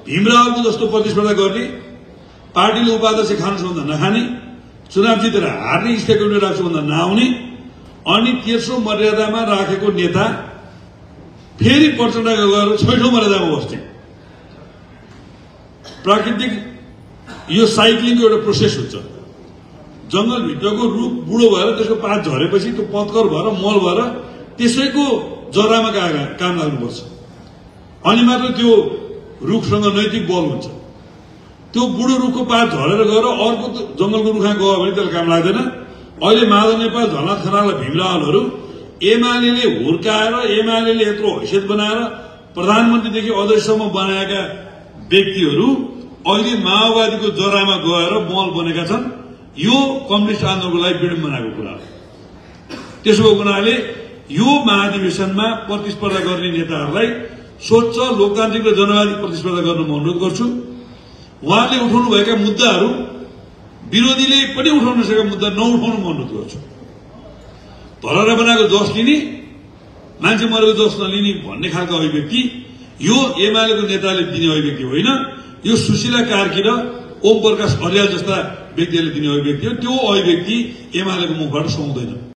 भीमरावको जस्तो प्रतिस्पर्धा गर्ने, पार्टीले उपाध्यक्ष खानुसभन्दा नखाने, चुनाव जितेर हार्ने स्थायी कमिटी राख्छुभन्दा नआउने, अनि तेस्रो मर्यादामा राखेको नेता फेरि प्रचण्डका गएर छैठौं मर्यादामा बस्ने। प्राकृतिक यो साइक्लिङको एउटा प्रोसेस हुन्छ। जंगलभित्रको रुख बुढो भएर त्यसको पात झरेपछि त्यो पत्कर भएर मल भएर त्यसैको जरामा काम लाग्नुपर्छ, अनि मात्र त्यो रुखसँग नैतिक बल हुन्छ। त्यो बुढो रुखको पात झरेर गएर अर्को जंगलको रुखमा गयो भने त्यसलाई काम लाग्दैन। अहिले माधव नेपाल, झलनाथ खनाल, भीमरावलहरू एमाले हुर्काएर, एमाले यत्रो हैसियत बनाएर प्रधानमन्त्रीदेखि अध्यक्षसम्म बनाएका व्यक्तिहरू अहिले माओवादीको जरामा गएर मल बनेका छन्। यो कम्युनिस्ट आन्दोलनको लागि विडम्बनाको कुरा हो। त्यसो भएको हुनाले यो महाधिवेशनमा प्रतिस्पर्धा गर्ने नेताहरूलाई स्वच्छ लोकतान्त्रिक र जनवादी प्रतिस्पर्धा गर्न म अनुरोध गर्छु। उहाँले उठाउनु भएका मुद्दाहरू विरोधीले पनि उठाउन सकेका मुद्दा नउठाउनु म अनुरोध गर्छु। धरहरा बनाएको जस लिने, मान्छे मरेको जस नलिने भन्ने खालको अभिव्यक्ति यो एमालेको नेताले दिने अभिव्यक्ति होइन। यो सुशीला कार्की र ओम प्रकाश अर्याल जस्ता व्यक्तिहरूले दिने अभिव्यक्ति हो। त्यो अभिव्यक्ति एमालेको मुखबाट सुहाउँदैन।